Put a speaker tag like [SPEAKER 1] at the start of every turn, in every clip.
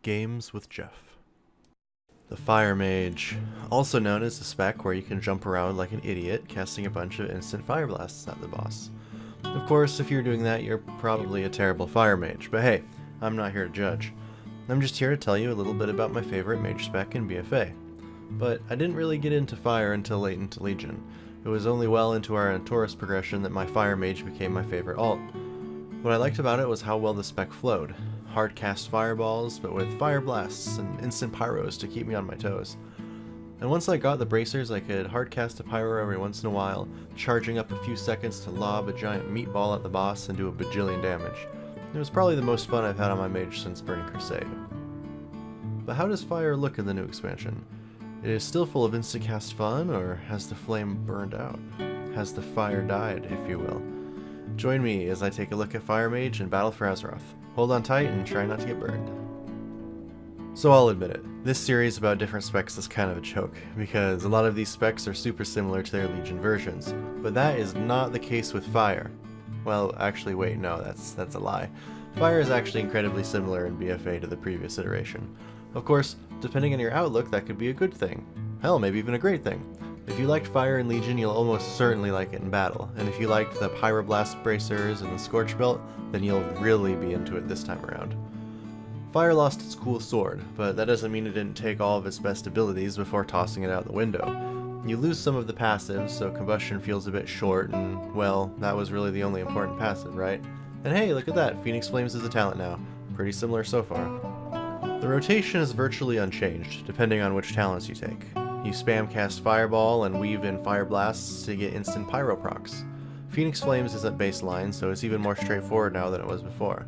[SPEAKER 1] Games with Jeff. The Fire Mage, also known as the spec where you can jump around like an idiot, casting a bunch of instant fire blasts at the boss. Of course, if you're doing that, you're probably a terrible Fire Mage, but hey, I'm not here to judge. I'm just here to tell you a little bit about my favorite mage spec in BFA. But I didn't really get into Fire until late into Legion. It was only well into our Taurus progression that my Fire Mage became my favorite alt. What I liked about it was how well the spec flowed. Hard cast fireballs, but with fire blasts and instant pyros to keep me on my toes. And once I got the bracers, I could hard cast a pyro every once in a while, charging up a few seconds to lob a giant meatball at the boss and do a bajillion damage. It was probably the most fun I've had on my mage since Burning Crusade. But how does Fire look in the new expansion? It is still full of instant cast fun, or has the flame burned out? Has the fire died, if you will? Join me as I take a look at Fire Mage and Battle for Azeroth. Hold on tight and try not to get burned. So I'll admit it, this series about different specs is kind of a joke, because a lot of these specs are super similar to their Legion versions, but that is not the case with Fire. Well, actually wait, no, that's a lie. Fire is actually incredibly similar in BFA to the previous iteration. Of course, depending on your outlook, that could be a good thing. Hell, maybe even a great thing. If you liked Fire in Legion, you'll almost certainly like it in battle, and if you liked the Pyroblast bracers and the Scorch Belt, then you'll really be into it this time around. Fire lost its cool sword, but that doesn't mean it didn't take all of its best abilities before tossing it out the window. You lose some of the passives, so combustion feels a bit short, and well, that was really the only important passive, right? And hey, look at that, Phoenix Flames is a talent now. Pretty similar so far. The rotation is virtually unchanged, depending on which talents you take. You spam cast Fireball and weave in Fire Blasts to get instant Pyro procs. Phoenix Flames isn't baseline, so it's even more straightforward now than it was before.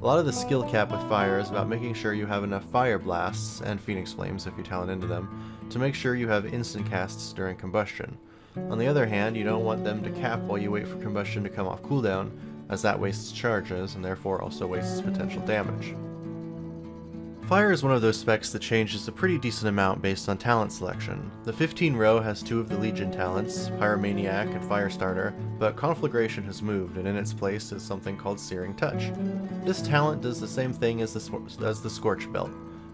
[SPEAKER 1] A lot of the skill cap with Fire is about making sure you have enough Fire Blasts, and Phoenix Flames if you talent into them, to make sure you have instant casts during combustion. On the other hand, you don't want them to cap while you wait for combustion to come off cooldown, as that wastes charges and therefore also wastes potential damage. Fire is one of those specs that changes a pretty decent amount based on talent selection. The 15 row has two of the Legion talents, Pyromaniac and Firestarter, but Conflagration has moved, and in its place is something called Searing Touch. This talent does the same thing as the Scorch Belt,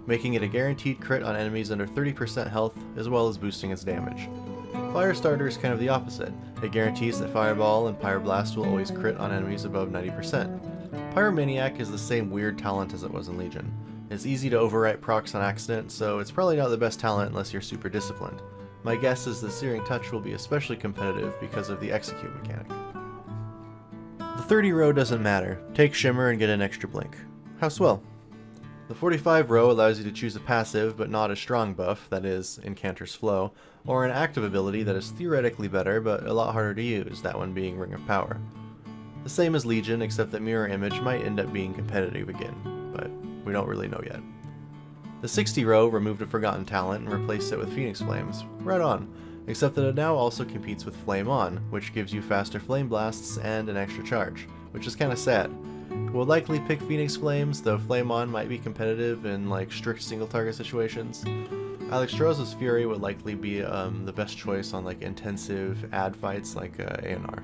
[SPEAKER 1] making it a guaranteed crit on enemies under 30% health, as well as boosting its damage. Firestarter is kind of the opposite. It guarantees that Fireball and Pyroblast will always crit on enemies above 90%. Pyromaniac is the same weird talent as it was in Legion. It's easy to overwrite procs on accident, so it's probably not the best talent unless you're super disciplined. My guess is the Searing Touch will be especially competitive because of the execute mechanic. The 30 row doesn't matter. Take Shimmer and get an extra blink. How swell. The 45 row allows you to choose a passive but not a strong buff, that is, Incanter's Flow, or an active ability that is theoretically better but a lot harder to use, that one being Ring of Power. The same as Legion, except that Mirror Image might end up being competitive again, but we don't really know yet. The 60 row removed a forgotten talent and replaced it with Phoenix Flames. Right on, except that it now also competes with Flame On, which gives you faster flame blasts and an extra charge, which is kinda sad. We'll likely pick Phoenix Flames, though Flame On might be competitive in like strict single target situations. Alexstrasza's Fury would likely be the best choice on like intensive ad fights like ANR.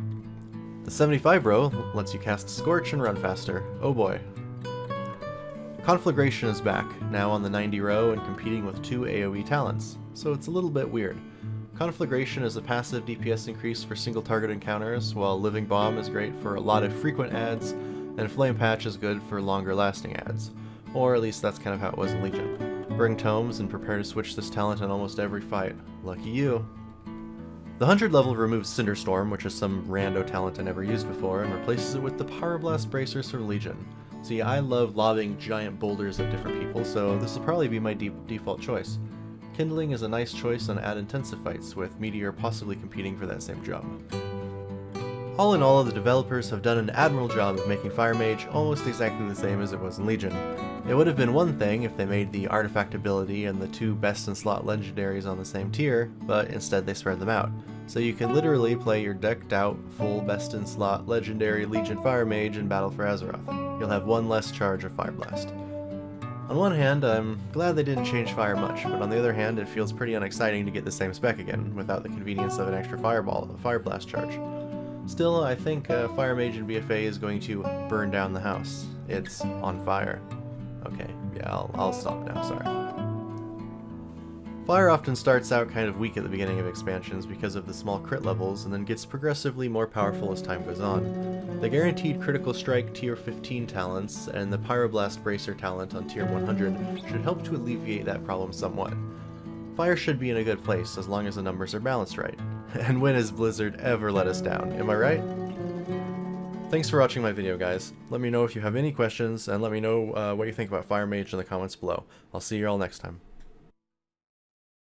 [SPEAKER 1] The 75 row lets you cast Scorch and run faster. Oh boy. Conflagration is back, now on the 90 row and competing with two AoE talents, so it's a little bit weird. Conflagration is a passive DPS increase for single target encounters, while Living Bomb is great for a lot of frequent adds, and Flame Patch is good for longer lasting adds. Or at least that's kind of how it was in Legion. Bring tomes and prepare to switch this talent in almost every fight. Lucky you! The 100 level removes Cinderstorm, which is some rando talent I never used before, and replaces it with the Pyroblast bracers from Legion. See, I love lobbing giant boulders at different people, so this will probably be my default choice. Kindling is a nice choice on ad-intensive fights, with Meteor possibly competing for that same job. All in all, the developers have done an admirable job of making Fire Mage almost exactly the same as it was in Legion. It would have been one thing if they made the artifact ability and the two best-in-slot legendaries on the same tier, but instead they spread them out. So you can literally play your decked out, full best-in-slot legendary Legion Fire Mage in Battle for Azeroth. You'll have one less charge of Fire Blast. On one hand, I'm glad they didn't change Fire much, but on the other hand, it feels pretty unexciting to get the same spec again, without the convenience of an extra Fire Blast charge. Still, I think Fire Mage in BFA is going to burn down the house. It's on fire. Okay, yeah, I'll stop now, sorry. Fire often starts out kind of weak at the beginning of expansions because of the small crit levels, and then gets progressively more powerful as time goes on. The guaranteed critical strike tier 15 talents and the pyroblast bracer talent on tier 100 should help to alleviate that problem somewhat. Fire should be in a good place as long as the numbers are balanced right. And when has Blizzard ever let us down, am I right? Thanks for watching my video, guys. Let me know if you have any questions, and let me know what you think about Fire Mage in the comments below. I'll see you all next time.